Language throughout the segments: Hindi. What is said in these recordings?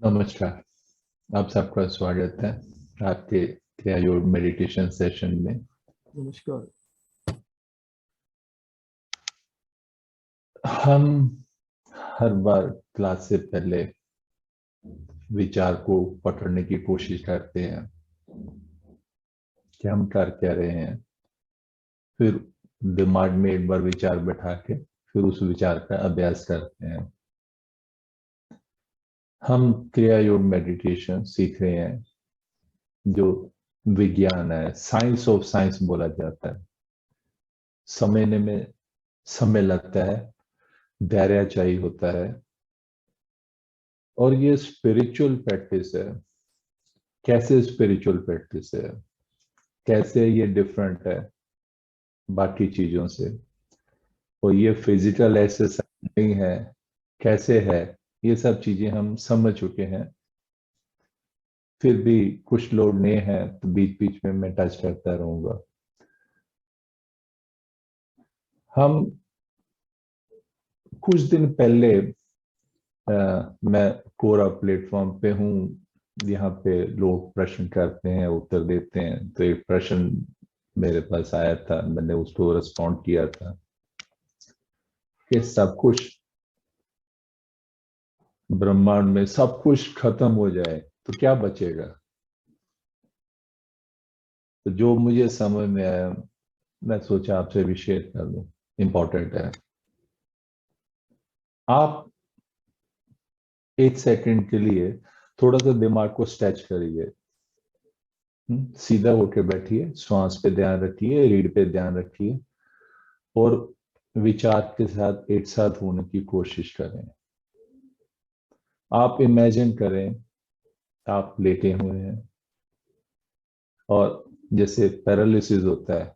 नमस्कार। आप सबका स्वागत है आपके क्रिया योग मेडिटेशन सेशन में। नमस्कार। हम हर बार क्लास से पहले विचार को पकड़ने की कोशिश करते हैं कि हम कर क्या रहे हैं। फिर दिमाग में एक बार विचार बैठा के फिर उस विचार का अभ्यास करते हैं। हम क्रिया योग मेडिटेशन सीख रहे हैं, जो विज्ञान है, साइंस ऑफ साइंस बोला जाता है। समझने में समय लगता है, धैर्य चाहिए होता है, और ये स्पिरिचुअल प्रैक्टिस है। कैसे स्पिरिचुअल प्रैक्टिस है, कैसे ये डिफरेंट है बाकी चीजों से, और ये फिजिकल एक्सरसाइज नहीं है, कैसे है, ये सब चीजें हम समझ चुके हैं। फिर भी कुछ लोग नए हैं तो बीच बीच में मैं टच करता रहूंगा। हम कुछ दिन पहले मैं कोरा प्लेटफॉर्म पे हूँ, यहाँ पे लोग प्रश्न करते हैं, उत्तर देते हैं। तो एक प्रश्न मेरे पास आया था, मैंने उसको रिस्पॉन्ड किया था कि सब कुछ ब्रह्मांड में सब कुछ खत्म हो जाए तो क्या बचेगा। तो जो मुझे समझ में आया, मैं सोचा आपसे भी शेयर कर दूं, इंपॉर्टेंट है। आप एक सेकंड के लिए थोड़ा सा दिमाग को स्ट्रेच करिए। सीधा होके बैठिए, श्वास पे ध्यान रखिए, रीढ़ पे ध्यान रखिए, और विचार के साथ एक साथ होने की कोशिश करें। आप इमेजिन करें आप लेटे हुए हैं, और जैसे पैरालिसिस होता है,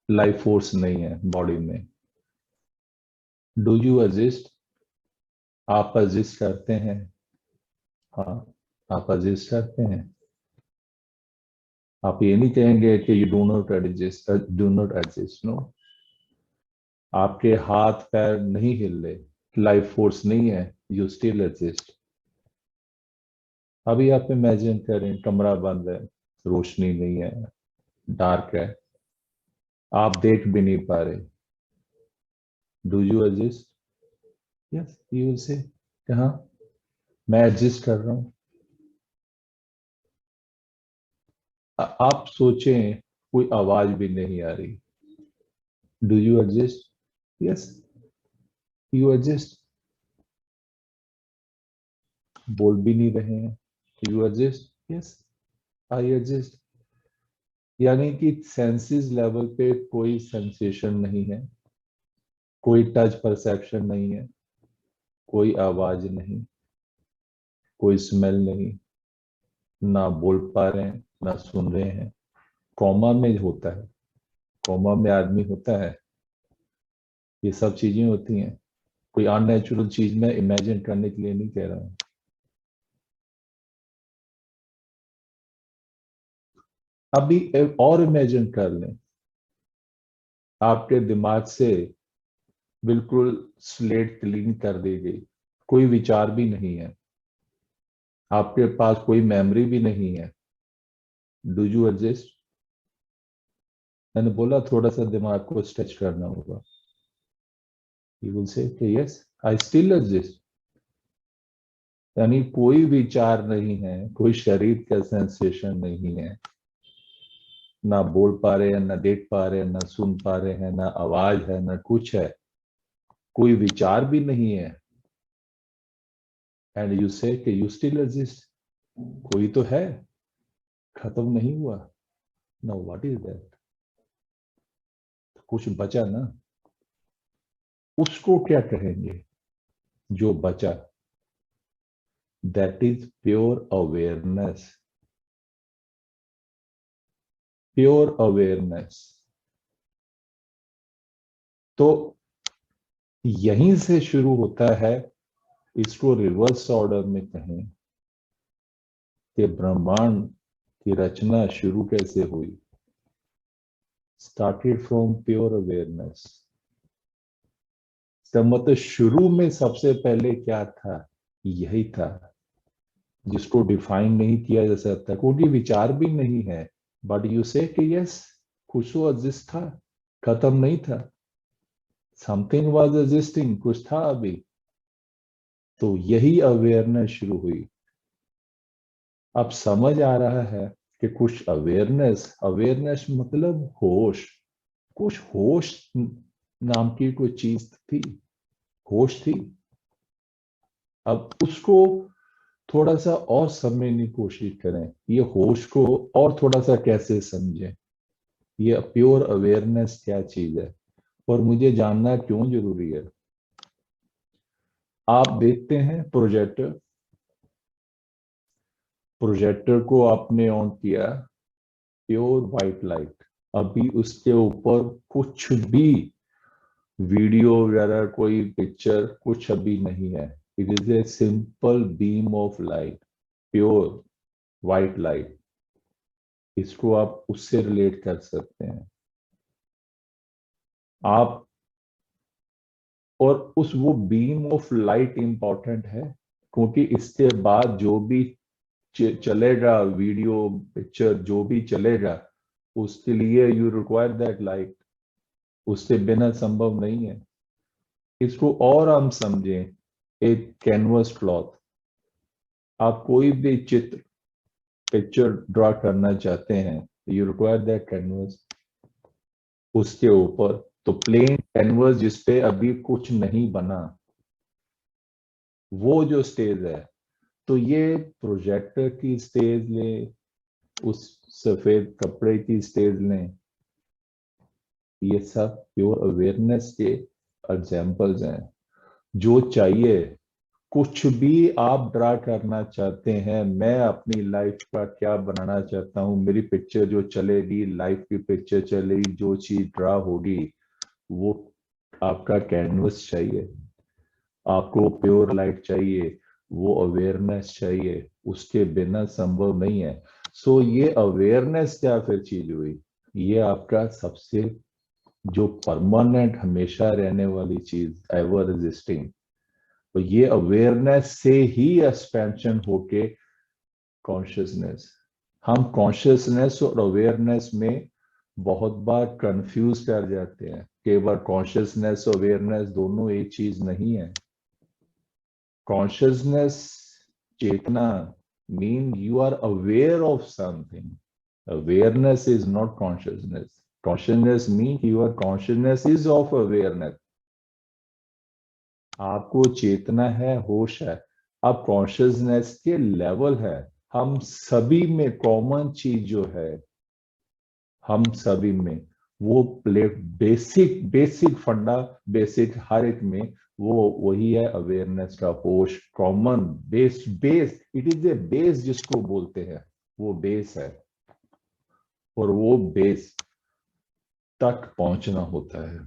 लाइफ फोर्स नहीं है बॉडी में। Do you exist? आप एग्जिस्ट करते हैं? हाँ, आप एग्जिस्ट करते हैं। आप ये नहीं कहेंगे कि you do not exist, do not exist. No, आपके हाथ पैर नहीं हिल रहे, लाइफ फोर्स नहीं है, यू स्टिल एग्जिस्ट। अभी आप इमेजिन करें कमरा बंद है, रोशनी नहीं है, डार्क है, आप देख भी नहीं पा रहे। Do you exist? Yes, you will say हाँ, मैं एग्जिस्ट कर रहा हूं। आप सोचें कोई आवाज भी नहीं आ रही। Do you exist? Yes, you exist. बोल भी नहीं रहे हैं, you exist. Yes, I exist. यानी कि सेंसेस लेवल पे कोई सेंसेशन नहीं है, कोई टच परसेप्शन नहीं है, कोई आवाज नहीं, कोई स्मेल नहीं, ना बोल पा रहे हैं ना सुन रहे हैं। कॉमा में होता है, कॉमा में आदमी होता है, ये सब चीजें होती हैं। कोई अननेचुरल चीज में इमेजिन करने के लिए नहीं कह रहा हूं। अभी एक और इमेजिन कर लें, आपके दिमाग से बिल्कुल स्लेट क्लीन कर दी गई, कोई विचार भी नहीं है, आपके पास कोई मेमोरी भी नहीं है। Do you exist? मैंने बोला थोड़ा सा दिमाग को स्ट्रेच करना होगा। यू विल से कि यस, आई स्टिल एग्जिस्ट। यानी कोई विचार नहीं है, कोई शरीर का सेंसेशन नहीं है, ना बोल पा रहे हैं, ना देख पा रहे हैं, ना सुन पा रहे हैं, ना आवाज है, ना कुछ है, कोई विचार भी नहीं है। एंड यू से कि यू स्टिल एग्जिस्ट। कोई तो है, खत्म नहीं हुआ। No, what is that? कुछ बचा ना, उसको क्या कहेंगे जो बचा? That is pure awareness. Pure awareness. तो यहीं से शुरू होता है, इसको रिवर्स ऑर्डर में कहें कि ब्रह्मांड की रचना शुरू कैसे हुई। Started from pure awareness. तो मतलब शुरू में सबसे पहले क्या था? यही था, जिसको डिफाइन नहीं किया जा सकता, क्योंकि विचार भी नहीं है, बट यू से कि यस कुछ तो एग्जिस्ट था, खत्म नहीं था, समथिंग वाज एग्जिस्टिंग, कुछ था अभी। तो यही अवेयरनेस शुरू हुई। अब समझ आ रहा है कि कुछ अवेयरनेस, अवेयरनेस मतलब होश, कुछ होश नाम की कोई चीज थी, होश थी। अब उसको थोड़ा सा और समझने की कोशिश करें, ये होश को और थोड़ा सा कैसे समझें, ये प्योर अवेयरनेस क्या चीज है और मुझे जानना क्यों जरूरी है। आप देखते हैं प्रोजेक्टर, प्रोजेक्टर को आपने ऑन किया, प्योर वाइट लाइट, अभी उसके ऊपर कुछ भी वीडियो वगैरह कोई पिक्चर कुछ अभी नहीं है। It is a simple beam of light, pure white light. इसको आप उससे रिलेट कर सकते हैं आप। और उस वो बीम ऑफ लाइट इंपॉर्टेंट है, क्योंकि इसके बाद जो भी चलेगा, वीडियो पिक्चर जो भी चलेगा, उसके लिए यू रिक्वायर दैट लाइट, उससे बिना संभव नहीं है। इसको और हम समझें, एक कैनवस क्लॉथ, आप कोई भी चित्र पिक्चर ड्रॉ करना चाहते हैं, यू रिक्वायर दैट कैनवस, उसके ऊपर तो प्लेन कैनवस जिसपे अभी कुछ नहीं बना, वो जो स्टेज है, तो ये प्रोजेक्टर की स्टेज ले, उस सफेद कपड़े की स्टेज लें, ये सब प्योर अवेयरनेस के एग्जाम्पल्स हैं। जो चाहिए, कुछ भी आप ड्रा करना चाहते हैं, मैं अपनी लाइफ का क्या बनाना चाहता हूँ, मेरी पिक्चर जो चलेगी, लाइफ की पिक्चर चलेगी, जो चीज ड्रा होगी, वो आपका कैनवस चाहिए, आपको प्योर लाइट चाहिए, वो अवेयरनेस चाहिए, उसके बिना संभव नहीं है। सो ये अवेयरनेस क्या फिर चीज हुई, ये आपका सबसे जो परमानेंट हमेशा रहने वाली चीज, एवर एग्जिस्टिंग। तो ये अवेयरनेस से ही एक्सपेंशन होके कॉन्शियसनेस। हम कॉन्शियसनेस और अवेयरनेस में बहुत बार कंफ्यूज कर जाते हैं, केवल कॉन्शियसनेस अवेयरनेस दोनों एक चीज नहीं है। कॉन्शियसनेस, चेतना, mean you are aware of something, awareness is not consciousness, consciousness means your consciousness is of awareness, आपको चेतना है, होश है, अब कॉन्शियसनेस के लेवल है। हम सभी में कॉमन चीज जो है, हम सभी में वो प्लेट बेसिक बेसिक फंडा, बेसिक हर एक में वो वही है, अवेयरनेस का होश, common base, base it is a base जिसको बोलते हैं, वो बेस है। और वो बेस तक पहुंचना होता है।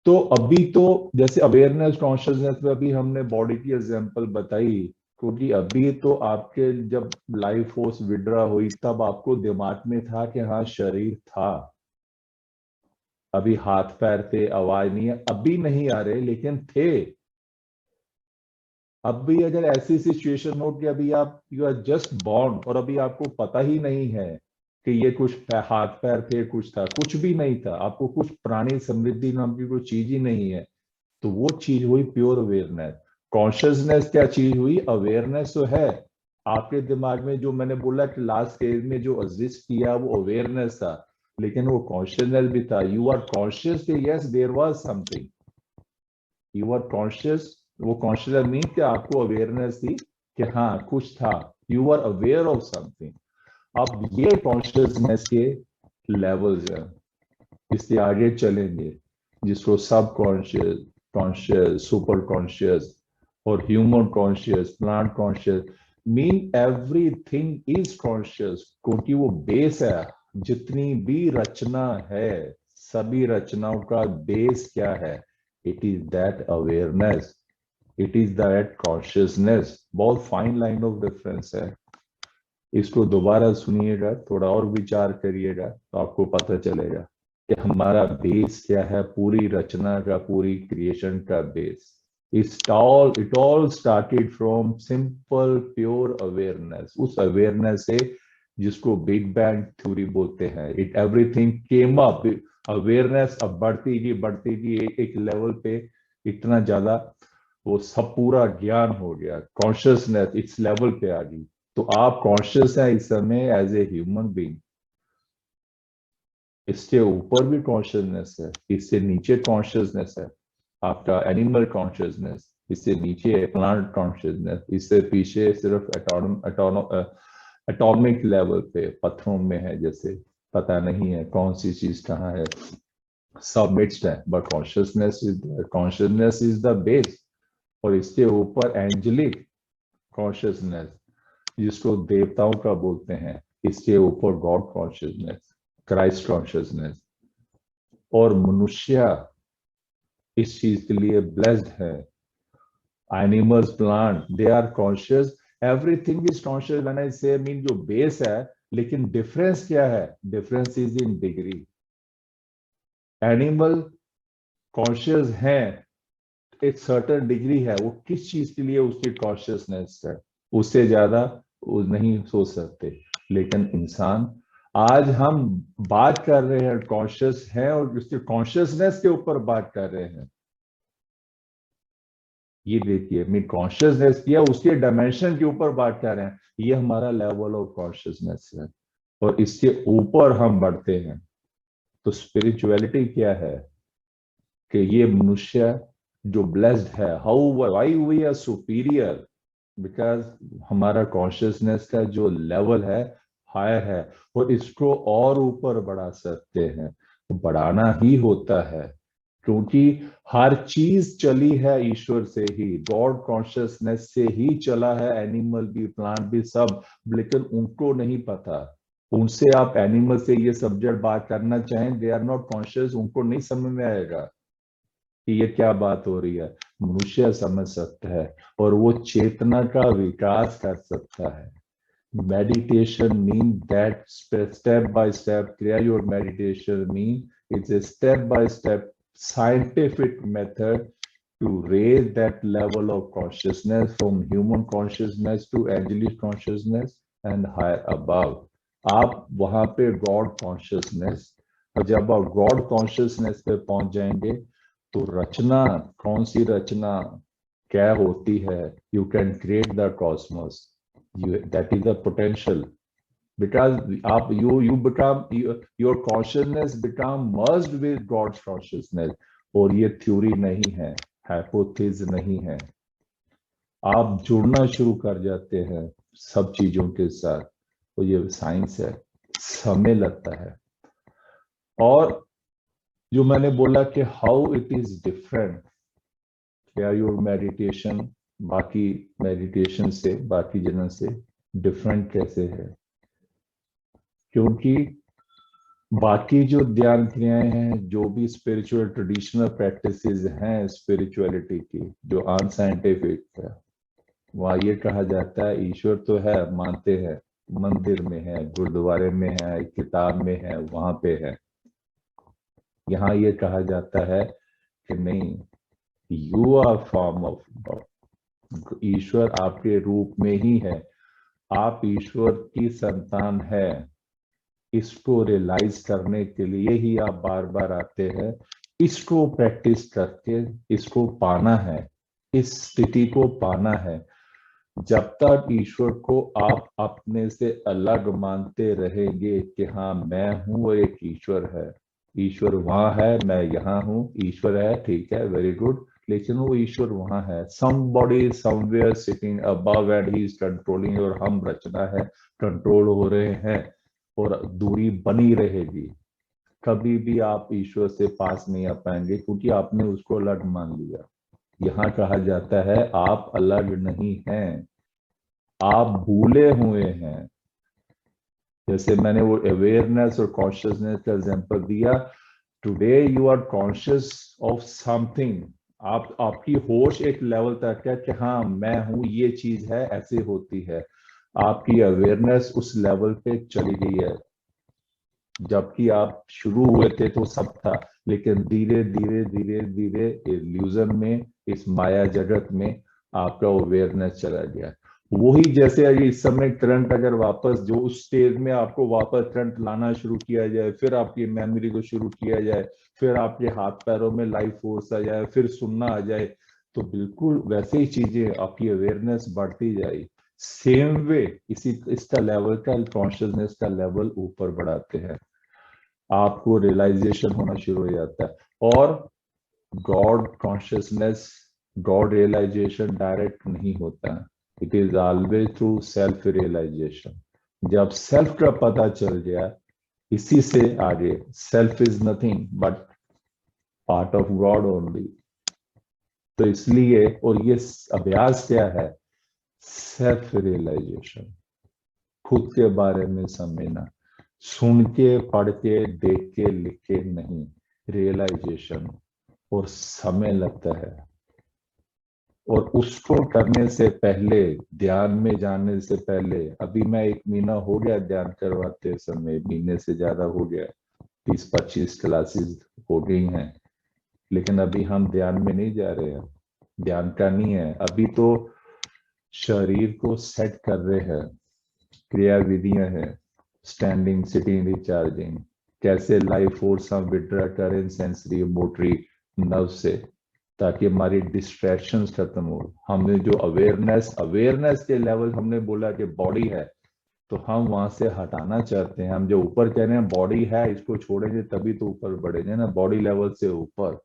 तो अभी तो जैसे अवेयरनेस कॉन्शियसनेस में अभी हमने बॉडी की एग्जांपल बताई, क्योंकि अभी तो आपके जब लाइफ फोर्स विड्रा हुई तब आपको दिमाग में था कि हाँ शरीर था, अभी हाथ पैर थे, आवाज नहीं है, अभी नहीं आ रहे लेकिन थे। अब भी अगर ऐसी सिचुएशन हो कि अभी आप यू आर जस्ट बॉर्न और अभी आपको पता ही नहीं है कि ये कुछ हाथ पैर थे, कुछ था, कुछ भी नहीं था, आपको कुछ प्राणी समृद्धि नाम की कोई चीज ही नहीं है, तो वो चीज हुई प्योर अवेयरनेस। कॉन्शियसनेस क्या चीज हुई, अवेयरनेस तो है आपके दिमाग में, जो मैंने बोला कि लास्ट स्टेज में जो एग्जिस्ट किया वो अवेयरनेस था, लेकिन वो कॉन्शियसनेस भी था। यू आर कॉन्शियस कि yes there was something, you are conscious, वो कॉन्शियस मीन कि आपको अवेयरनेस थी कि हाँ कुछ था, you are aware of something. अब ये कॉन्शियसनेस के लेवल्स हैं, इससे आगे चलेंगे, जिसको सब कॉन्शियस, कॉन्शियस, सुपर कॉन्शियस और human conscious, plant conscious, mean everything is conscious, क्योंकि वो बेस है। जितनी भी रचना है, सभी रचनाओं का बेस क्या है, it is that awareness, it is that consciousness. बहुत फाइन लाइन ऑफ डिफरेंस है। इसको दोबारा सुनिएगा, थोड़ा और विचार करिएगा, तो आपको पता चलेगा कि हमारा बेस क्या है, पूरी रचना का, पूरी क्रिएशन का base. It all started from simple pure awareness. उस awareness से जिसको बिग बैंग थ्योरी बोलते हैं, it everything came up. Awareness अब बढ़ती गई एक लेवल पे, इतना ज्यादा वो सब पूरा ज्ञान हो गया, कॉन्शियसनेस इस लेवल पे आ गई। तो आप कॉन्शियस हैं इस समय एज ए ह्यूमन बीइंग, इसके ऊपर भी कॉन्शियसनेस है, इससे नीचे कॉन्शियसनेस है आपका एनिमल कॉन्शियसनेस, इससे नीचे प्लांट कॉन्शियसनेस, इससे पीछे सिर्फ एटॉमिक लेवल पे पत्थरों में है, जैसे पता नहीं है कौन सी चीज कहाँ है, सब मिक्स्ड है, but consciousness is the base. और इसके ऊपर एंजेलिक कॉन्शियसनेस जिसको देवताओं का बोलते हैं, इसके ऊपर गॉड कॉन्शियसनेस, क्राइस्ट कॉन्शियसनेस। और मनुष्य इस चीज के लिए ब्लेस्ड है। Animals, plant, they are conscious, everything is conscious. When I say mean जो बेस है, लेकिन डिफरेंस क्या है? Difference is in degree. Animal conscious है, एक सर्टेन डिग्री है, वो किस चीज के लिए उसकी कॉन्शियसनेस है, उससे ज्यादा वो नहीं सोच सकते। लेकिन इंसान, आज हम बात कर रहे हैं कॉन्शियस है और उसके कॉन्शियसनेस के ऊपर बात कर रहे हैं। ये देखिए, मैं कॉन्शियसनेस किया, उसके डायमेंशन के ऊपर बात कर रहे हैं, ये हमारा लेवल ऑफ कॉन्शियसनेस है और इसके ऊपर हम बढ़ते हैं। तो स्पिरिचुअलिटी क्या है कि ये मनुष्य जो ब्लेस्ड है, how why we are superior, because हमारा कॉन्शियसनेस का जो लेवल है हायर है और इसको और ऊपर बढ़ा सकते हैं। तो बढ़ाना ही होता है, क्योंकि हर चीज चली है ईश्वर से ही, गॉड कॉन्शियसनेस से ही चला है, एनिमल भी, प्लांट भी, सब। लेकिन उनको नहीं पता। उनसे आप एनिमल से ये सब्जेक्ट बात करना चाहें, दे आर नॉट कॉन्शियस, उनको नहीं समझ में आएगा कि ये क्या बात हो रही है। मनुष्य समझ सकता है और वो चेतना का विकास कर सकता है। Meditation means that step by step, clear your meditation means it's a step by step scientific method to raise that level of consciousness from human consciousness to angelic consciousness and higher above. आप वहां पे गॉड कॉन्शियसनेस, और जब आप गॉड कॉन्शियसनेस पे पहुंच जाएंगे तो रचना, कौन सी रचना क्या होती है, you can create the Cosmos, that is the potential, because you become, your consciousness become merged with God's consciousness। और ये थ्योरी नहीं है, हाइपोथेसिस नहीं है, आप जुड़ना शुरू कर जाते हैं सब चीजों के साथ। तो ये साइंस है, समय लगता है। और जो मैंने बोला कि हाउ इट इज डिफरेंट, क्या योर मेडिटेशन बाकी मेडिटेशन से, बाकी जनों से डिफरेंट कैसे है? क्योंकि बाकी जो ध्यान क्रियाएं हैं, जो भी स्पिरिचुअल ट्रेडिशनल प्रैक्टिसेस हैं स्पिरिचुअलिटी की, जो अनसाइंटिफिक है, वहाँ ये कहा जाता है ईश्वर तो है, मानते हैं, मंदिर में है, गुरुद्वारे में है, किताब में है, वहां पे है। यहाँ ये कहा जाता है कि नहीं, you are form of God, ईश्वर आपके रूप में ही है, आप ईश्वर की संतान है। इसको रियलाइज करने के लिए ही आप बार बार आते हैं, इसको प्रैक्टिस करके इसको पाना है, इस स्थिति को पाना है। जब तक ईश्वर को आप अपने से अलग मानते रहेंगे कि हाँ मैं हूं, वो एक ईश्वर है, ईश्वर वहां है, मैं यहाँ हूं, ईश्वर है, ठीक है, वेरी गुड, लेकिन वो ईश्वर वहां है, somebody somewhere sitting above and he is controlling, और हम रचना है, कंट्रोल हो रहे हैं, और दूरी बनी रहेगी। कभी भी आप ईश्वर से पास नहीं आ पाएंगे, क्योंकि आपने उसको अलग मान लिया। यहाँ कहा जाता है आप अलग नहीं हैं, आप भूले हुए हैं। जैसे मैंने वो अवेयरनेस और कॉन्शियसनेस का एग्जांपल दिया, today you are conscious of something, आप, आपकी होश एक लेवल तक है कि हाँ मैं हूं, ये चीज है, ऐसे होती है, आपकी अवेयरनेस उस लेवल पे चली गई है। जबकि आप शुरू हुए थे तो सब था, लेकिन धीरे धीरे धीरे धीरे इल्यूजन में, इस माया जगत में आपका अवेयरनेस चला गया। वही जैसे अगर इस समय करंट अगर वापस जो उस स्टेज में आपको वापस करंट लाना शुरू किया जाए, फिर आपकी मेमोरी को शुरू किया जाए, फिर आपके हाथ पैरों में लाइफ फोर्स आ जाए, फिर सुनना आ जाए, तो बिल्कुल वैसे ही चीजें आपकी अवेयरनेस बढ़ती जाए। सेम वे इसका लेवल का कॉन्शियसनेस का लेवल ऊपर बढ़ाते हैं, आपको रियलाइजेशन होना शुरू हो जाता है। और God consciousness, God realization direct नहीं होता है, it is always through self realization. जब सेल्फ का पता चल गया, इसी से आगे self is nothing but part of God only. तो इसलिए, और ये अभ्यास क्या है, सेल्फ रियलाइजेशन, खुद के बारे में समझना, सुन के पढ़ के देख के लिख के नहीं, रियलाइजेशन। और समय लगता है, और उसको करने से पहले, ध्यान में जाने से पहले, अभी मैं 1 महीना हो गया ध्यान करवाते समय, महीने से ज्यादा हो गया, 30-25 क्लासेस हो गई हैं, लेकिन अभी हम ध्यान में नहीं जा रहे हैं, ध्यान का नहीं है। अभी तो शरीर को सेट कर रहे हैं, क्रिया विधियां हैं, स्टैंडिंग, सिटिंग, रिचार्जिंग, कैसे लाइफ फोर्स हम विड्रा करें सेंसरी मोटरी नर्व से, ताकि हमारी डिस्ट्रैक्शंस खत्म हो। हमने जो अवेयरनेस के लेवल हमने बोला कि बॉडी है, तो हम वहां से हटाना चाहते हैं। हम जो ऊपर कह रहे हैं बॉडी है, इसको छोड़ेंगे तभी तो ऊपर बढ़ेंगे ना, बॉडी लेवल से ऊपर।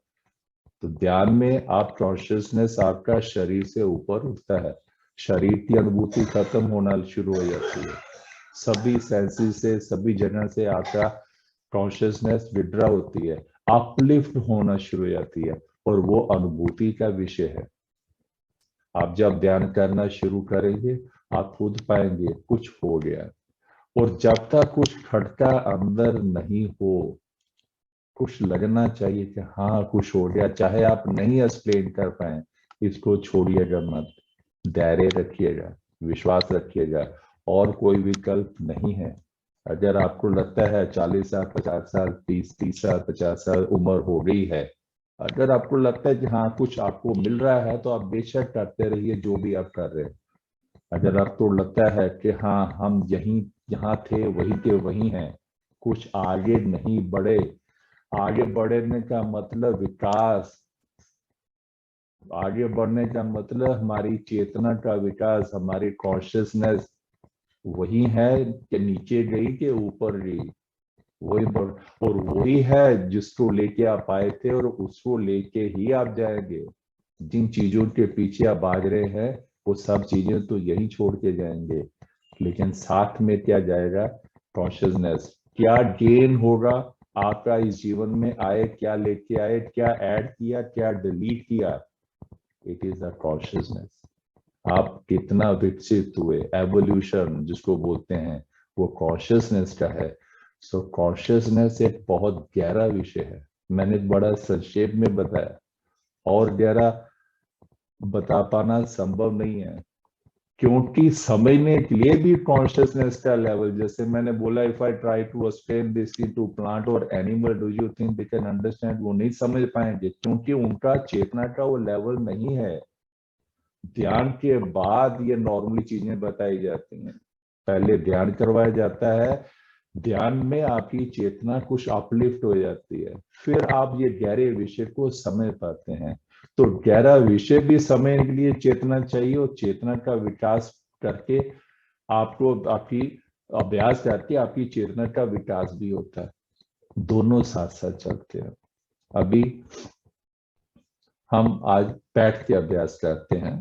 तो ध्यान में आप कॉन्शियसनेस आपका शरीर से ऊपर उठता है, शरीर की अनुभूति खत्म होना शुरू हो जाती है, सभी सेंसेस से, सभी जगह से आपका कॉन्शियसनेस विड्रा होती है, अपलिफ्ट होना शुरू हो जाती है, और वो अनुभूति का विषय है। आप जब ध्यान करना शुरू करेंगे, आप खुद पाएंगे कुछ हो गया। और जब तक कुछ खटका अंदर नहीं हो, कुछ लगना चाहिए कि हाँ कुछ हो गया, चाहे आप नहीं एक्सप्लेन कर पाए, इसको छोड़िएगा मत, धैर्य रखिएगा, विश्वास रखिएगा, और कोई विकल्प नहीं है। अगर आपको लगता है 40 साल, 50 साल, 30 साल, 50 साल उम्र हो गई है, अगर आपको लगता है कि हाँ कुछ आपको मिल रहा है, तो आप बेशक करते रहिए जो भी आप कर रहे हैं। अगर आपको लगता है कि हाँ हम यहाँ थे, वही के वही हैं, कुछ आगे नहीं बढ़े, आगे बढ़ने का मतलब विकास, आगे बढ़ने का मतलब हमारी चेतना का विकास, हमारी कॉन्शियसनेस वही है कि नीचे गई कि ऊपर गई, वही बढ़, और वही है जिसको लेके आप आए थे, और उसको लेके ही आप जाएंगे। जिन चीजों के पीछे आप भाग रहे हैं, वो सब चीजें तो यही छोड़ के जाएंगे, लेकिन साथ में क्या जाएगा, कॉन्शियसनेस। क्या गेन होगा आपका इस जीवन में आए, क्या लेके आए, क्या ऐड किया, क्या डिलीट किया, इट इज द कॉन्शियसनेस। आप कितना विकसित हुए, एवोल्यूशन जिसको बोलते हैं, वो कॉन्शियसनेस का है। सो कॉन्शियसनेस एक बहुत गहरा विषय है, मैंने बड़ा संक्षेप में बताया, और गहरा बता पाना संभव नहीं है, क्योंकि समझने के लिए भी कॉन्शियसनेस का लेवल, जैसे मैंने बोला, if I try to explain this to plant और animal, do you think they can understand? वो नहीं समझ पाएंगे, क्योंकि उनका चेतना का वो लेवल नहीं है। ध्यान के बाद ये नॉर्मली चीजें बताई जाती हैं, पहले ध्यान करवाया जाता है, ध्यान में आपकी चेतना कुछ अपलिफ्ट हो जाती है, फिर आप ये गहरे विषय को समझ पाते हैं। तो गहरा विषय भी समझने के लिए चेतना चाहिए, और चेतना का विकास करके आपको आपकी अभ्यास करके आपकी चेतना का विकास भी होता है, दोनों साथ साथ चलते हैं। अभी हम आज बैठ के अभ्यास करते हैं।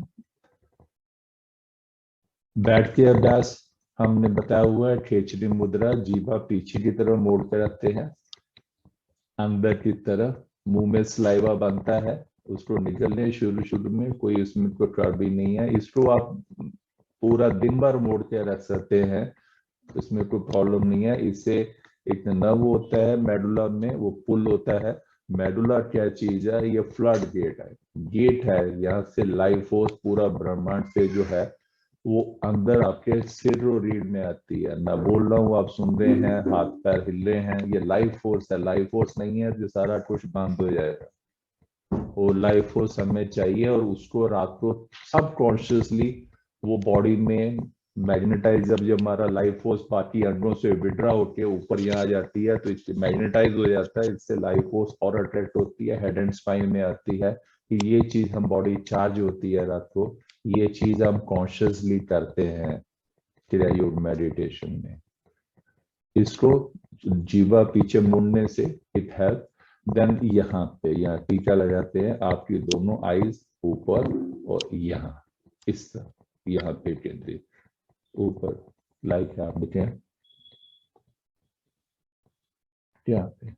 बैठ के अभ्यास हमने बताया हुआ है, खेचरी मुद्रा, जीभा पीछे की तरफ मोड़ कर रखते हैं, अंदर की तरफ मुंह में सलाइवा बनता है, उसको निकलने शुरू में कोई उसमें कोई खराबी नहीं है, इसको आप पूरा दिन भर मोड़ के रख सकते हैं, इसमें कोई प्रॉब्लम नहीं है। इससे एक नर्व होता है मेडुला में, वो पुल होता है। मेडुला क्या चीज है, ये फ्लड गेट है, यहाँ से लाइफ फोर्स पूरा ब्रह्मांड से जो है वो अंदर आपके सिर और रीढ़ में आती है। मैं बोल रहा हूँ, आप सुन रहे हैं, हाथ पैर हिल रहे हैं, ये लाइफ फोर्स है, लाइफ फोर्स नहीं है जो सारा कुछ बंद हो जाएगा। वो लाइफ फोर्स हमें चाहिए और उसको रात को सबकॉन्शियसली वो बॉडी में मैग्नेटाइज, जब हमारा लाइफ फोर्स बाकी अंगों से विड्रा होके ऊपर यहाँ आ जाती है तो इससे मैग्नेटाइज हो जाता है, इससे लाइफ फोर्स और अट्रैक्ट होती है, हेड एंड स्पाइन में आती है कि ये चीज हम बॉडी चार्ज होती है रात को, ये चीज हम कॉन्शियसली करते हैं क्रिया योग मेडिटेशन में। इसको जीवा पीछे मुड़ने से इट हेल्प। देन यहाँ पे यहाँ टीका लगाते हैं, आपकी दोनों आईज ऊपर और यहाँ इस तरह, यहाँ पे केंद्रित ऊपर, लाइक आप देखें यहाँ पे।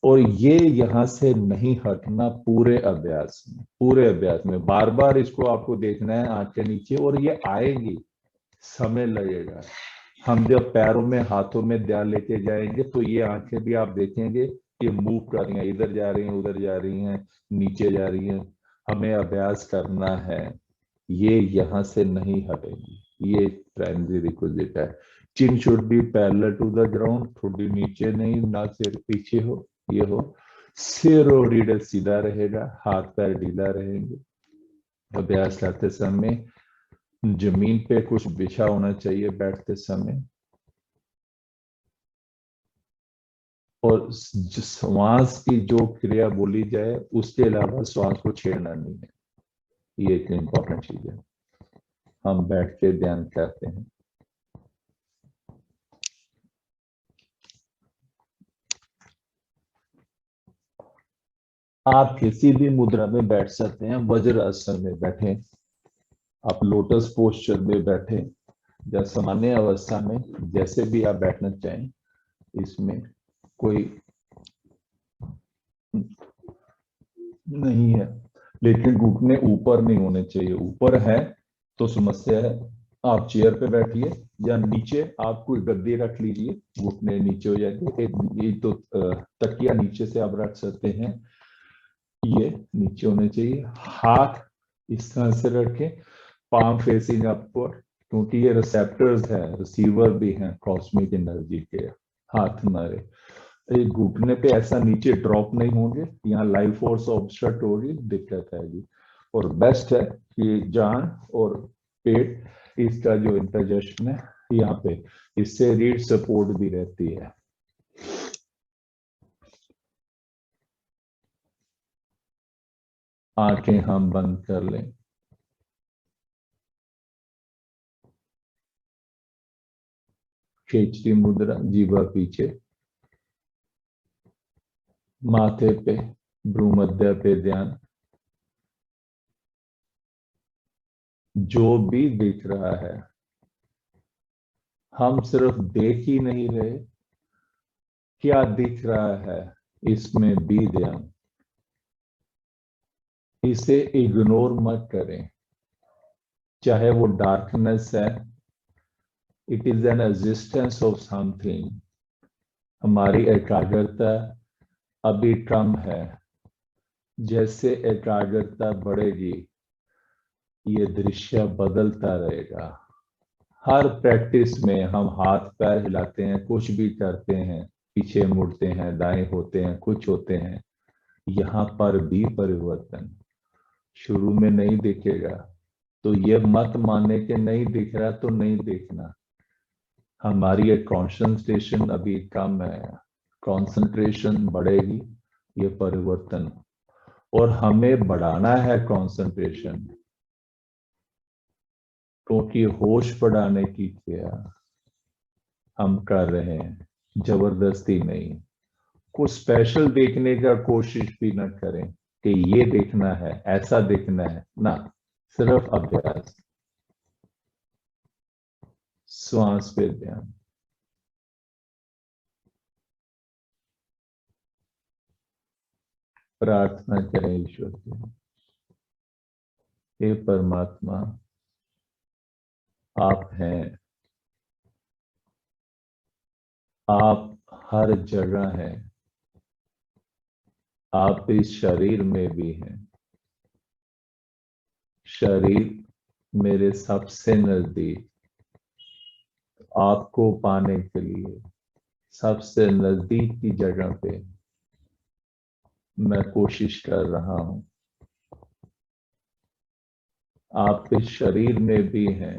और ये यहाँ से नहीं हटना पूरे अभ्यास में, पूरे अभ्यास में बार बार इसको आपको देखना है आंख के नीचे, और ये आएगी, समय लगेगा। हम जब पैरों में हाथों में ध्यान लेके जाएंगे तो ये आंखें भी आप देखेंगे ये मूव कर रही हैं, इधर जा रही हैं, उधर जा रही हैं, नीचे जा रही हैं। हमें अभ्यास करना है, ये यहाँ से नहीं हटेगी, ये प्राइमरी रिक्विजिट है। Chin should be parallel to the ground, थोड़ी नीचे नहीं, ना सिर पीछे हो, ये हो। सिर और रीढ़ सीधा रहेगा, हाथ पैर ढीला रहेंगे। अभ्यास करते समय जमीन पे कुछ बिछा होना चाहिए बैठते समय, और श्वास की जो क्रिया बोली जाए उसके अलावा श्वास को छेड़ना नहीं है, ये एक इंपॉर्टेंट चीज है। हम बैठ के ध्यान करते हैं। आप किसी भी मुद्रा में बैठ सकते हैं, वज्र आसन में बैठे, आप लोटस पोस्चर में बैठे, या सामान्य अवस्था में जैसे भी आप बैठना चाहें, इसमें कोई नहीं है। लेकिन घुटने ऊपर नहीं होने चाहिए, ऊपर है तो समस्या है। आप चेयर पे बैठिए या नीचे आप कोई गद्दी रख लीजिए, घुटने नीचे हो जाएंगे। ये तो तकिया नीचे से आप रख सकते हैं, ये नीचे होने चाहिए। हाथ इस तरह से रखें, पाम फेसिंग अपवर्ड, क्योंकि ये रिसेप्टर्स हैं, रिसीवर भी हैं कॉस्मिक एनर्जी के। हाथ हमारे घुटने पे ऐसा नीचे ड्रॉप नहीं होंगे, यहाँ लाइफ फोर्स ऑब्स्ट्रक्ट होगी, दिक्कत आएगी। और बेस्ट है कि जान और पेट इसका जो इंटरजेक्शन है यहाँ पे, इससे रीढ़ सपोर्ट भी रहती है। आंखें हम बंद कर लें, खींचती मुद्रा, जीवा पीछे, माथे पे भ्रूमध्य पे ध्यान। जो भी दिख रहा है हम सिर्फ देख ही नहीं रहे, क्या दिख रहा है इसमें भी ध्यान, इसे इग्नोर मत करें। चाहे वो डार्कनेस है, it is an existence of something. हमारी एकाग्रता अभी कम है, जैसे एकाग्रता बढ़ेगी ये दृश्य बदलता रहेगा। हर प्रैक्टिस में हम हाथ पैर हिलाते हैं, कुछ भी करते हैं, पीछे मुड़ते हैं, दाएं होते हैं, कुछ होते हैं, यहाँ पर भी परिवर्तन शुरू में नहीं दिखेगा। तो ये मत माने कि नहीं दिख रहा तो नहीं देखना। हमारी एक कॉन्सेंट्रेशन अभी कम है, कंसंट्रेशन बढ़ेगी, ये परिवर्तन। और हमें बढ़ाना है कंसंट्रेशन, क्योंकि होश बढ़ाने की क्रिया हम कर रहे हैं, जबरदस्ती नहीं। कुछ स्पेशल देखने का कोशिश भी न करें कि ये देखना है, ऐसा देखना है ना, सिर्फ अभ्यास, श्वास पे ध्यान। प्रार्थना करें ईश्वर से, हे परमात्मा आप हैं, आप हर जगह हैं, आप इस शरीर में भी हैं। शरीर मेरे सबसे नजदीक, आपको पाने के लिए सबसे नजदीक की जगह पे मैं कोशिश कर रहा हूं। आप इस शरीर में भी हैं,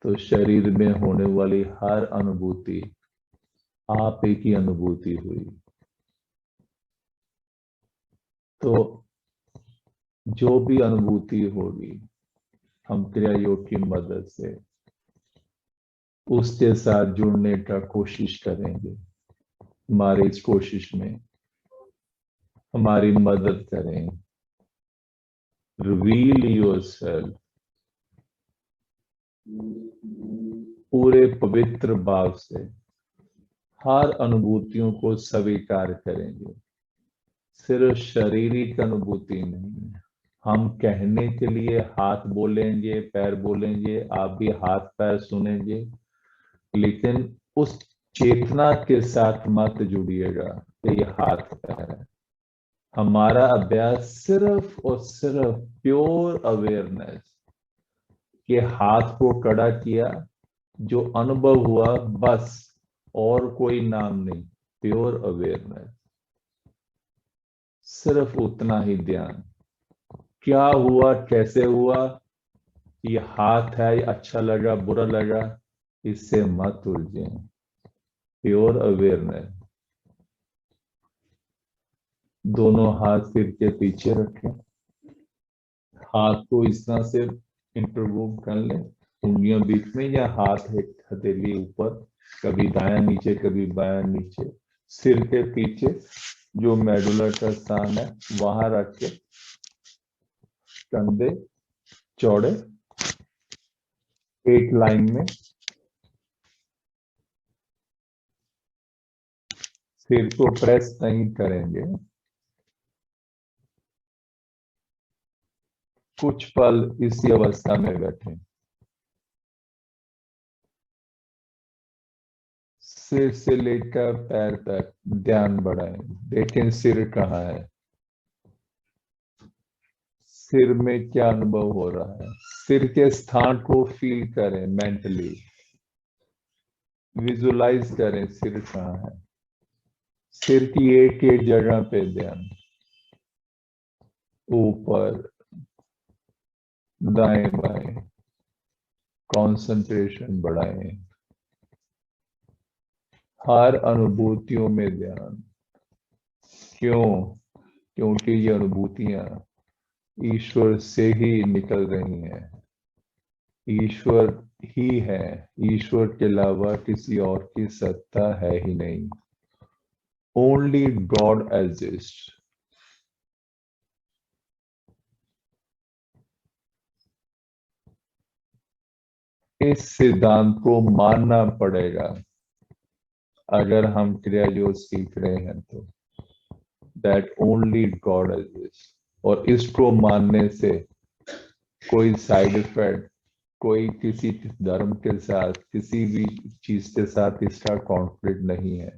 तो शरीर में होने वाली हर अनुभूति आप ही की अनुभूति हुई। तो जो भी अनुभूति होगी, हम क्रिया योग की मदद से उसके साथ जुड़ने का कोशिश करेंगे। हमारी इस कोशिश में हमारी मदद करें। रिवील योरसेल्फ पूरे पवित्र भाव से हर अनुभूतियों को स्वीकार करेंगे। सिर्फ शारीरिक अनुभूति नहीं, हम कहने के लिए हाथ बोलेंगे, पैर बोलेंगे, आप भी हाथ पैर सुनेंगे, लेकिन उस चेतना के साथ मत जुड़िएगा कि ये हाथ पैर है। हमारा अभ्यास सिर्फ और सिर्फ प्योर अवेयरनेस के हाथ को कड़ा किया, जो अनुभव हुआ बस, और कोई नाम नहीं, प्योर अवेयरनेस, सिर्फ उतना ही ध्यान। क्या हुआ, कैसे हुआ, ये हाथ है, ये अच्छा लगा बुरा लगा, इससे मत उलझे। Pure awareness. दोनों हाथ सिर के पीछे रखें, हाथ को इस तरह से इंटरवूव कर लें, उंगलियां बीच में या हाथ हथेली ऊपर, कभी दाया नीचे कभी बाया नीचे, सिर के पीछे जो मेडुला का स्थान है वहां रख के, कंधे चौड़े एक लाइन में, सिर को प्रेस नहीं करेंगे। कुछ पल इसी अवस्था में बैठे, सिर से लेकर पैर तक ध्यान बढ़ाएं। देखें सिर कहाँ है, सिर में क्या अनुभव हो रहा है, सिर के स्थान को फील करें, मेंटली विजुलाइज करें सिर कहाँ है। सिर की एक एक जगह पे ध्यान, ऊपर दाएं बाएं, कंसंट्रेशन बढ़ाएं। हर अनुभूतियों में ध्यान। क्यों? क्योंकि ये अनुभूतियां ईश्वर से ही निकल रही हैं। ईश्वर ही है, ईश्वर के अलावा किसी और की सत्ता है ही नहीं। Only God exist. इस सिद्धांत को मानना पड़ेगा अगर हम क्रिया योग सीख रहे हैं तो, दैट ओनली गॉड एग्जिस्ट। और इसको मानने से कोई साइड इफेक्ट, कोई किसी धर्म के साथ, किसी भी चीज के साथ इसका कॉन्फ्लिक्ट नहीं है,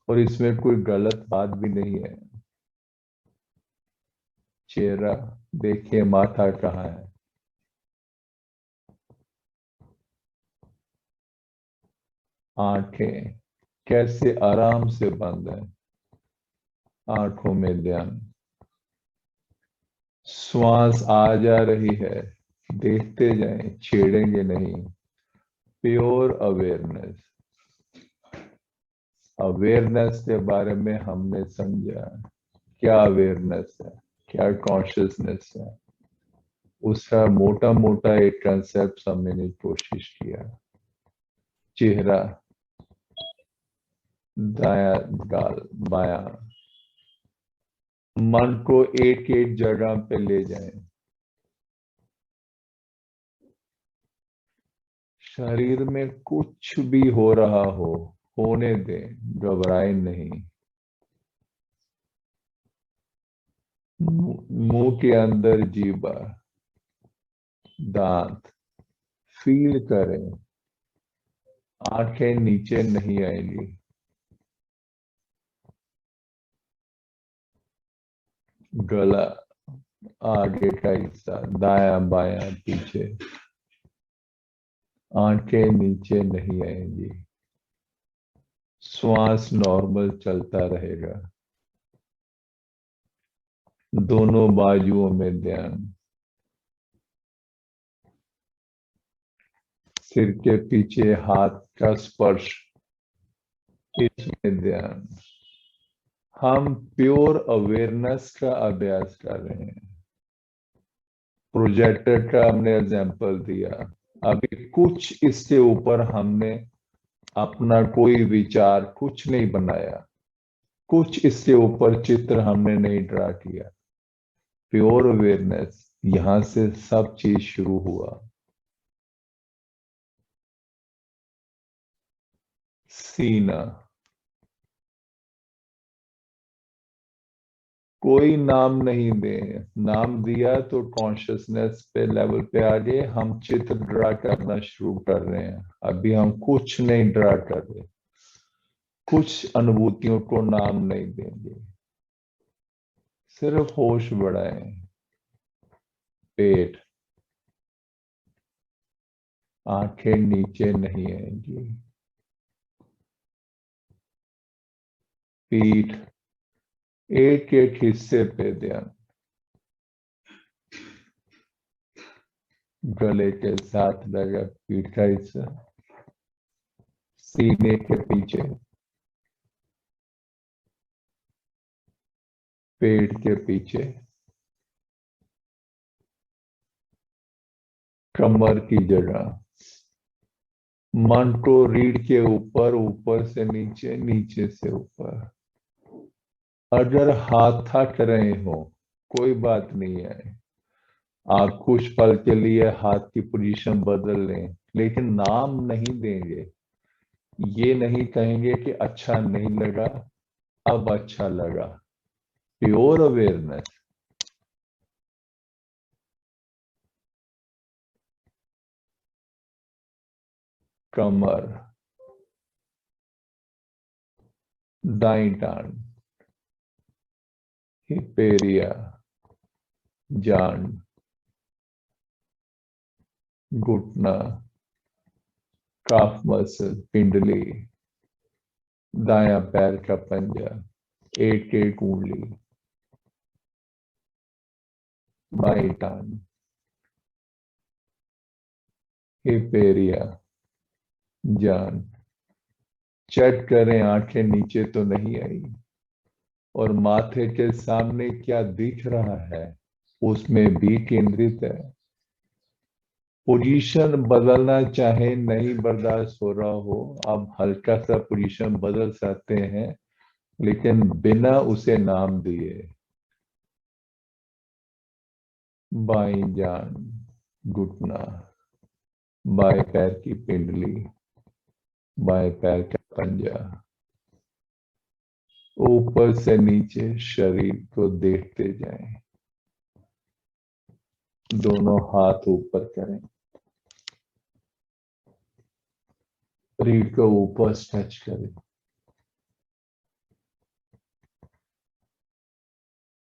और इसमें कोई गलत बात भी नहीं है। चेहरा देखिए, माथा कहाँ है, आंखें कैसे आराम से बंद है, आंखों में ध्यान। श्वास आ जा रही है, देखते जाएं, छेड़ेंगे नहीं। Pure awareness. अवेयरनेस के बारे में हमने समझा, क्या अवेयरनेस है, क्या कॉन्शियसनेस है, उसका मोटा मोटा एक कंसेप्ट समझने की कोशिश किया। चेहरा, दाया गाल, बाया, मन को एक एक जगह पे ले जाएं। शरीर में कुछ भी हो रहा हो, होने दें, घबराएं नहीं। मुंह के अंदर जीभा, दांत फील करें, आंखें नीचे नहीं आएंगी। गला, आगे का हिस्सा, दाया बाया पीछे, आंखें नीचे नहीं आएंगी। श्वास नॉर्मल चलता रहेगा। दोनों बाजुओं में ध्यान। सिर के पीछे हाथ का स्पर्श, इसमें ध्यान। हम प्योर अवेयरनेस का अभ्यास कर रहे हैं। प्रोजेक्टर का हमने एग्जांपल दिया। अभी कुछ इसके ऊपर हमने अपना कोई विचार कुछ नहीं बनाया, कुछ इसके ऊपर चित्र हमने नहीं ड्रा किया। प्योर अवेयरनेस, यहां से सब चीज शुरू हुआ। सीना, कोई नाम नहीं दे, नाम दिया तो कॉन्शियसनेस पे लेवल पे आ गए, हम चित्र ड्रा करना शुरू कर रहे हैं। अभी हम कुछ नहीं ड्रा कर रहे, कुछ अनुभूतियों को नाम नहीं देंगे, सिर्फ होश बढ़ाएं। पेट, आंखें नीचे नहीं आएंगी। पीठ, एक एक हिस्से पे ध्यान। गले के साथ लगा पीठ का हिस्सा, सीने के पीछे, पेट के पीछे, कमर की जगह। मन को रीढ़ के ऊपर, ऊपर से नीचे, नीचे से ऊपर। अगर हाथ थक रहे हो, कोई बात नहीं है, आप कुछ पल के लिए हाथ की पोजीशन बदल लें, लेकिन नाम नहीं देंगे। ये नहीं कहेंगे कि अच्छा नहीं लगा, अब अच्छा लगा। Pure awareness. कमर, दाईं टांग, हिप एरिया, जान, घुटना, काफ मसल, पिंडली, दायां पैर का पंजा, एक एक उंगली, बाईं टांग, हिप एरिया, जान। चेक करें आंखें नीचे तो नहीं आई, और माथे के सामने क्या दिख रहा है उसमें भी केंद्रित है। पोजीशन बदलना चाहे नहीं बर्दाश्त हो रहा हो, आप हल्का सा पोजीशन बदल सकते हैं, लेकिन बिना उसे नाम दिए। बाईं जान, घुटना, बाएं पैर की पिंडली, बाएं पैर का पंजा, ऊपर से नीचे शरीर को देखते जाएं। दोनों हाथ ऊपर करें, रीढ़ को ऊपर स्ट्रेच करें।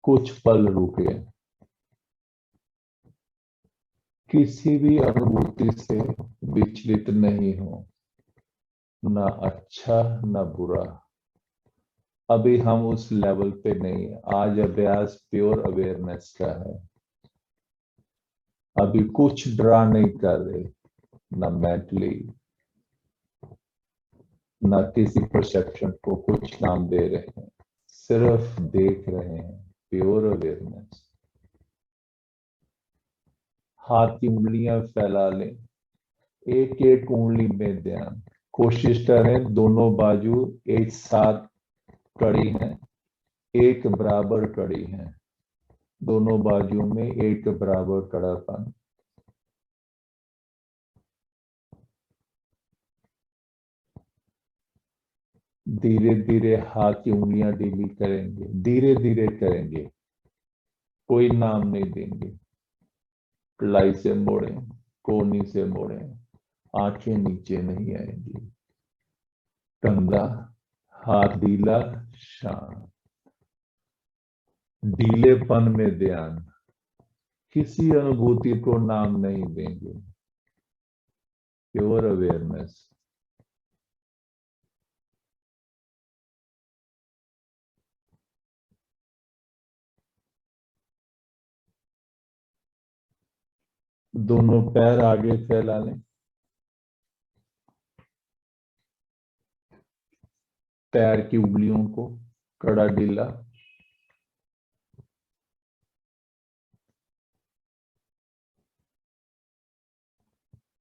कुछ पल रुके, किसी भी अनुभूति से विचलित नहीं हो, ना अच्छा ना बुरा। अभी हम उस लेवल पे नहीं है, आज अभ्यास प्योर अवेयरनेस का है। अभी कुछ ड्रा नहीं कर रहे, ना मेंटली, ना किसी परसेप्शन को कुछ नाम दे रहे हैं, सिर्फ देख रहे हैं। Pure awareness. हाथ की उंगलियां फैला लें, एक एक उंगली में ध्यान। कोशिश करें दोनों बाजू एक साथ कड़ी हैं, एक बराबर कड़ी हैं, दोनों बाजुओं में एक बराबर कड़ापन। धीरे धीरे हाथ की उंगलियां ढीली करेंगे, धीरे धीरे करेंगे, कोई नाम नहीं देंगे। कलाई से मोड़ें, कोहनी से मोड़ें, आंखें नीचे नहीं आएंगी। कंधा, हाथ ढीला, शांत। ढीलेपन में ध्यान, किसी अनुभूति को नाम नहीं देंगे। Pure awareness. दोनों पैर आगे फैला लें, पैर की उंगलियों को कड़ा ढीला,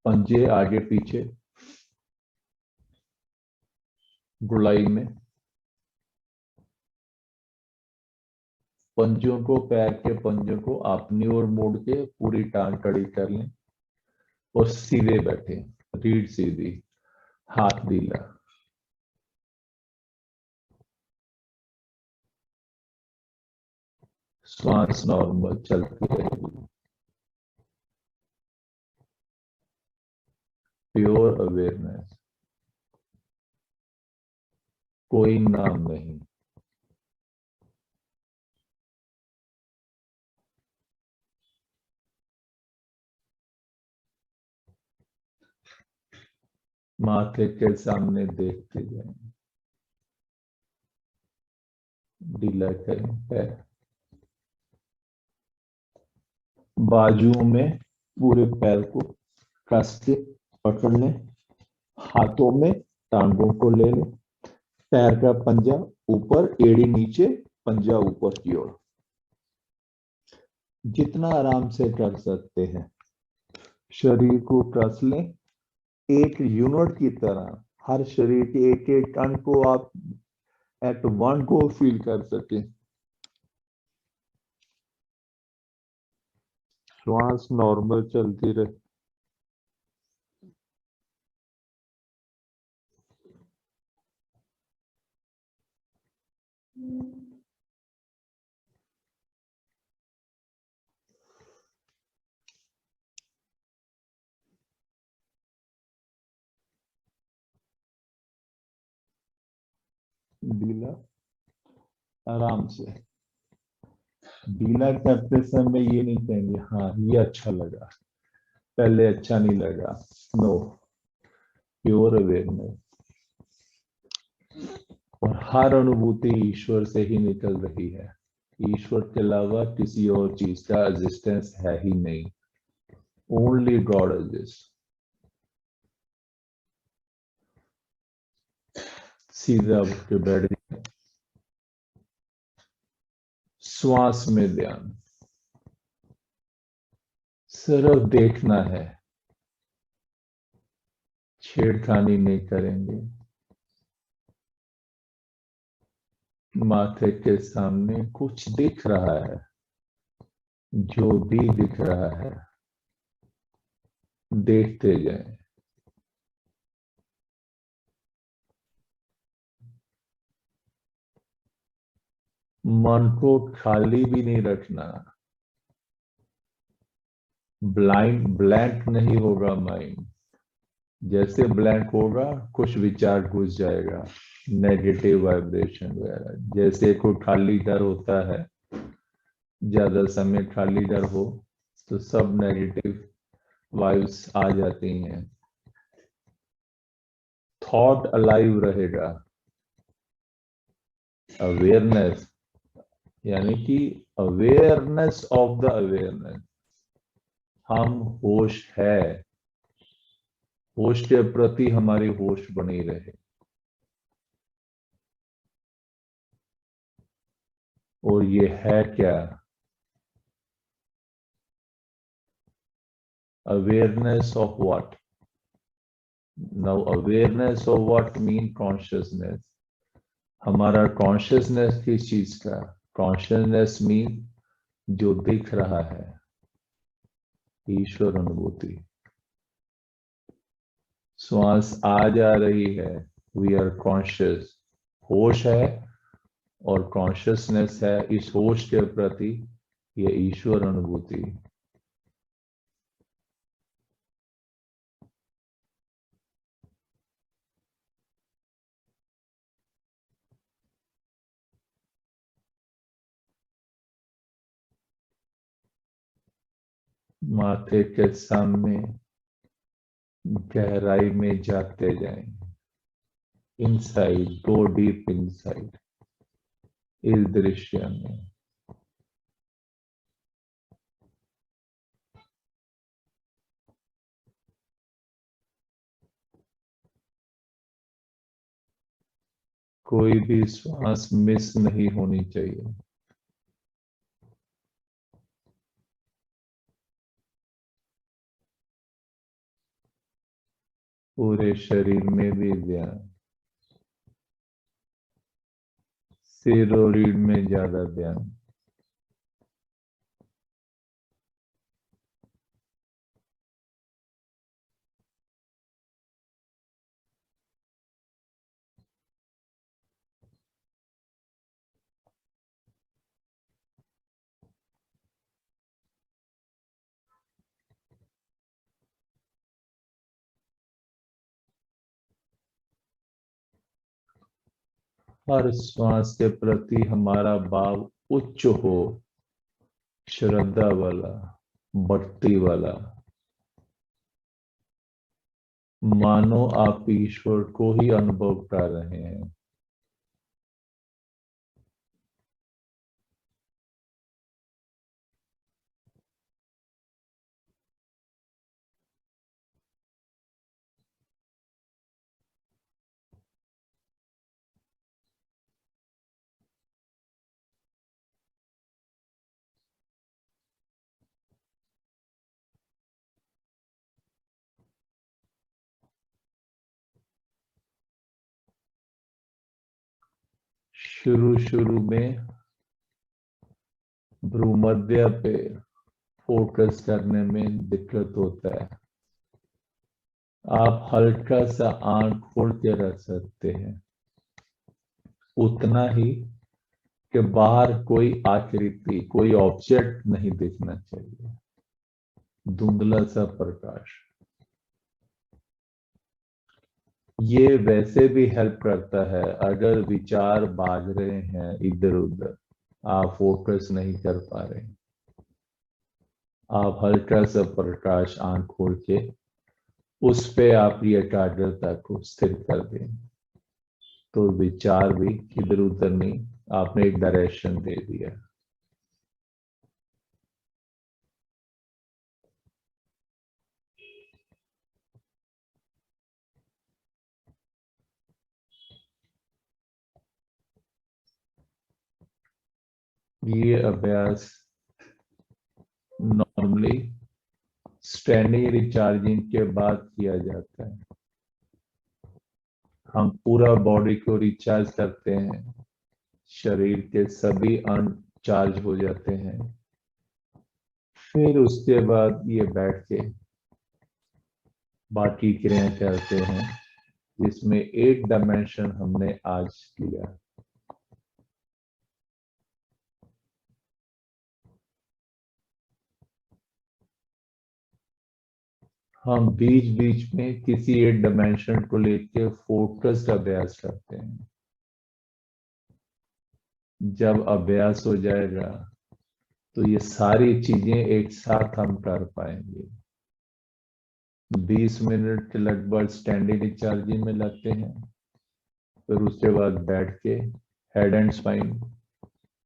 पंजे आगे पीछे गुलाई में, पंजों को, पैर के पंजों को अपनी ओर मोड़ के पूरी टांग कड़ी कर लें और सीधे बैठे, रीढ़ सीधी, हाथ ढीला। श्वास नॉर्मल चलती रहेगी। प्योर अवेयरनेस, कोई नाम नहीं। माथे के सामने देखते जाएं, ढीला करें पैर, बाजुओं में पूरे पैर को कस के पकड़ लें, हाथों में टांगों को ले लें, पैर का पंजा ऊपर, एड़ी नीचे, पंजा ऊपर की ओर, जितना आराम से कर सकते हैं। शरीर को कस लें एक यूनिट की तरह, हर शरीर के एक एक अंग को आप एट वन को फील कर सकें। श्वास नॉर्मल चलती रहे। ढीला, आराम से। ढीला करते समय ये नहीं कहेंगे हाँ ये अच्छा लगा, पहले अच्छा नहीं लगा। No, pure awareness. और हर अनुभूति ईश्वर से ही निकल रही है। ईश्वर के अलावा किसी और चीज का एग्जिस्टेंस है ही नहीं। Only God exist. सीधा उठ के बैठ जाए, श्वास में ध्यान, सिर्फ देखना है, छेड़खानी नहीं करेंगे। माथे के सामने कुछ दिख रहा है, जो भी दिख रहा है देखते जाएं। मन को खाली भी नहीं रखना, ब्लैंक नहीं होगा माइंड। जैसे ब्लैंक होगा कुछ विचार घुस जाएगा, नेगेटिव वाइब्रेशन वगैरह। जैसे कोई खाली घर होता है, ज्यादा समय खाली घर हो तो सब नेगेटिव वाइब्स आ जाती हैं। थॉट अलाइव रहेगा। अवेयरनेस यानी कि अवेयरनेस ऑफ द अवेयरनेस, हम होश है, होश के प्रति हमारी होश बनी रहे। और ये है क्या? Awareness of what? Now awareness of what mean consciousness. हमारा कॉन्शियसनेस किस चीज का? कॉन्शियसनेस मीन जो दिख रहा है, ईश्वर अनुभूति। श्वास आ जा रही है, वी आर कॉन्शियस, होश है और कॉन्शियसनेस है। इस होश के प्रति ये ईश्वर अनुभूति। माथे के सामने गहराई में जाते जाएं, इनसाइड, गो डीप इनसाइड इस दृश्य में। कोई भी श्वास मिस नहीं होनी चाहिए। पूरे शरीर में भी ध्यान, सिर और रीढ़ में ज्यादा ध्यान। हर श्वास के प्रति हमारा भाव उच्च हो, श्रद्धा वाला, भक्ति वाला। मानो आप ईश्वर को ही अनुभव कर रहे हैं। शुरू में भ्रूमध्य पे फोकस करने में दिक्कत होता है। आप हल्का सा आंख खोल के रख सकते हैं, उतना ही कि बाहर कोई आकृति, कोई ऑब्जेक्ट नहीं दिखना चाहिए, धुंधला सा प्रकाश। ये वैसे भी हेल्प करता है अगर विचार भाग रहे हैं इधर उधर, आप फोकस नहीं कर पा रहे, आप हल्का सा प्रकाश आंख खोल के उस पे आप ये एकाग्रता को स्थिर कर दें, तो विचार भी इधर उधर नहीं, आपने एक डायरेक्शन दे दिया। ये अभ्यास नॉर्मली स्टैंडिंग रिचार्जिंग के बाद किया जाता है। हम पूरा बॉडी को रिचार्ज करते हैं, शरीर के सभी अंग चार्ज हो जाते हैं, फिर उसके बाद ये बैठ के बाकी क्रिया करते हैं, जिसमें 8 डायमेंशन हमने आज किया। हम बीच बीच में किसी एक डायमेंशन को लेके फोकस्ड अभ्यास करते हैं। जब अभ्यास हो जाएगा तो ये सारी चीजें एक साथ हम कर पाएंगे। 20 मिनट लगभग स्टैंडिंग रिचार्जिंग में लगते हैं, फिर उसके बाद बैठ के हेड एंड स्पाइन,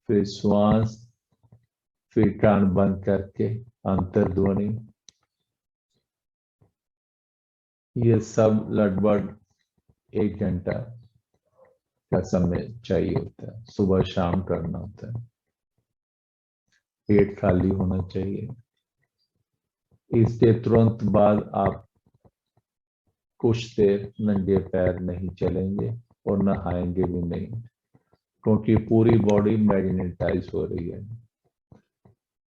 फिर श्वास, फिर कान बंद करके अंतर्ध्वनि। ये सब लगभग 1 घंटा का समय चाहिए होता है। सुबह शाम करना होता है, पेट खाली होना चाहिए। इसके तुरंत बाद आप कुछ देर नंगे पैर नहीं चलेंगे और नहाएंगे भी नहीं, क्योंकि पूरी बॉडी मैग्नेटाइज हो रही है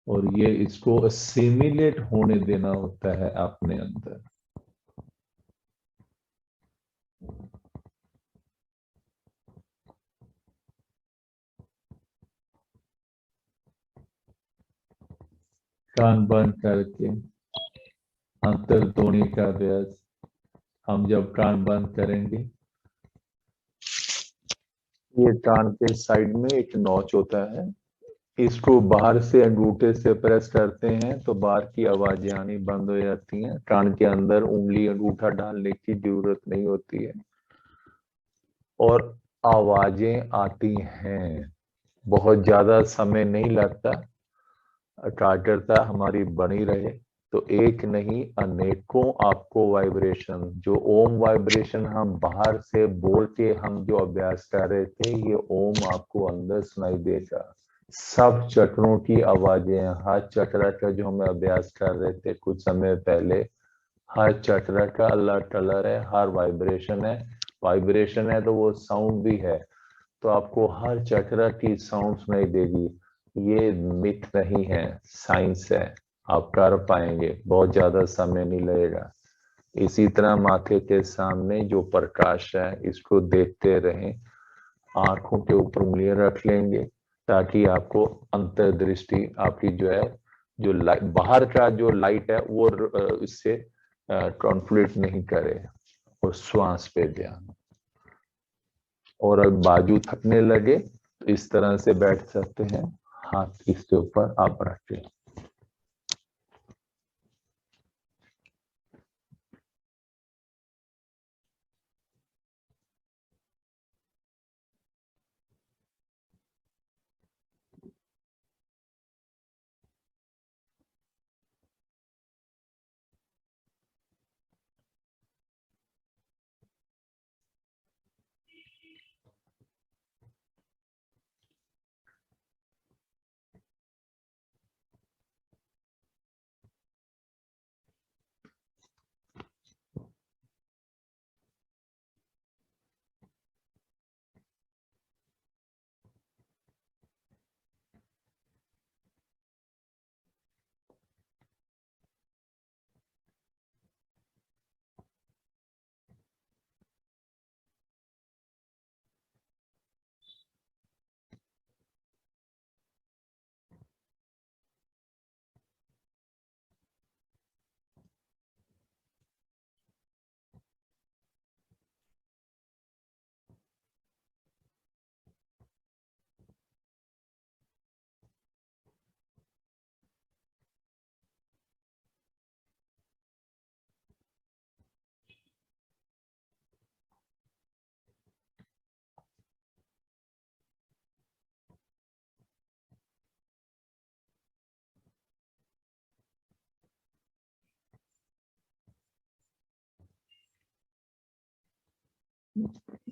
और ये इसको असिमिलेट होने देना होता है अपने अंदर। कान बंद करके अंतर्ध्वनि का अभ्यास। हम जब कान बंद करेंगे, ये कान के साइड में एक नॉच होता है, इसको बाहर से अंगूठे से प्रेस करते हैं तो बाहर की आवाजें आनी बंद हो जाती हैं। कान के अंदर उंगली अंगूठा डालने की जरूरत नहीं होती है और आवाजें आती हैं। बहुत ज्यादा समय नहीं लगता, एकाग्रता हमारी बनी रहे तो एक नहीं अनेकों आपको वाइब्रेशन, जो ओम वाइब्रेशन हम बाहर से बोल के हम जो अभ्यास कर रहे थे, ये ओम आपको अंदर सुनाई देगा। सब चक्रों की आवाजें, हर चक्र का जो हम अभ्यास कर रहे थे कुछ समय पहले, हर चक्र का अलग कलर है, हर वाइब्रेशन है। वाइब्रेशन है तो वो साउंड भी है, तो आपको हर चक्र की साउंड सुनाई देगी। ये मिथ नहीं है, साइंस है। आप कर पाएंगे, बहुत ज्यादा समय नहीं लगेगा। इसी तरह माथे के सामने जो प्रकाश है इसको देखते रहें, आंखों के ऊपर उंगलियां रख लेंगे ताकि आपको अंतर्दृष्टि आपकी जो है, जो लाइट बाहर का जो लाइट है वो इससे कॉन्फ्लिक्ट नहीं करे। और श्वास पे ध्यान। और अगर बाजू थकने लगे तो इस तरह से बैठ सकते हैं, हाथ इसके ऊपर आप रखें।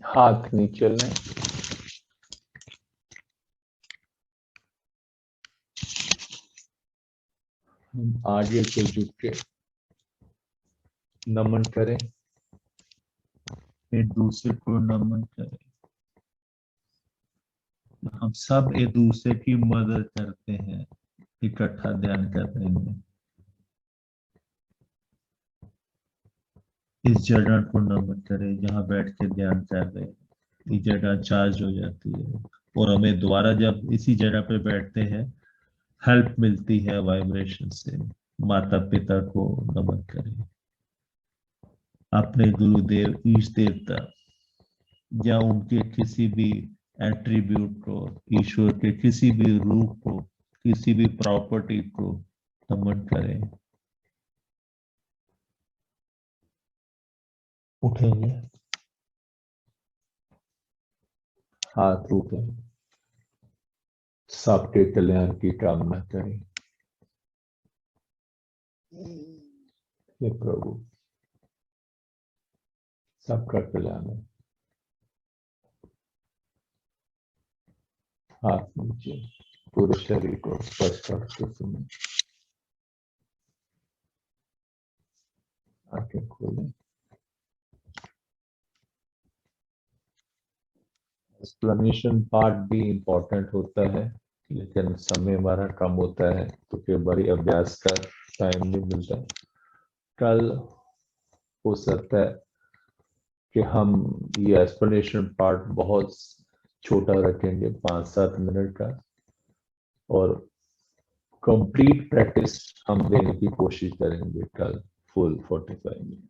हाथ नीचे लें। हम आगे को झुक के नमन करें, एक दूसरे को नमन करें। हम सब एक दूसरे की मदद करते हैं इकट्ठा ध्यान करने में। इस जगह को नमन करें जहां बैठ के ध्यान कर रहे हैं। ये जगह चार्ज हो जाती है और हमें दोबारा जब इसी जगह पे बैठते हैं हेल्प मिलती है वाइब्रेशन से। माता पिता को नमन करें, अपने गुरुदेव ईष्ट देवता या उनके किसी भी एट्रीब्यूट को, ईश्वर के किसी भी रूप को, किसी भी प्रॉपर्टी को नमन करें। उठेंगे, हाथ ऊपर, सबके कल्याण की कामना करें। हे प्रभु, सबका कल्याण है। हाथ नीचे, पूरे शरीर को स्पर्श करते समय आंखें खोलें। एक्सप्लेनेशन पार्ट भी इम्पोर्टेंट होता है, लेकिन समय हमारा कम होता है तो कई बार अभ्यास का टाइम नहीं मिलता। कल हो सकता है कि हम ये एक्सप्लेनेशन पार्ट बहुत छोटा रखेंगे, 5-7 मिनट का, और कंप्लीट प्रैक्टिस हम देने की कोशिश करेंगे कल फुल 45 मिनट।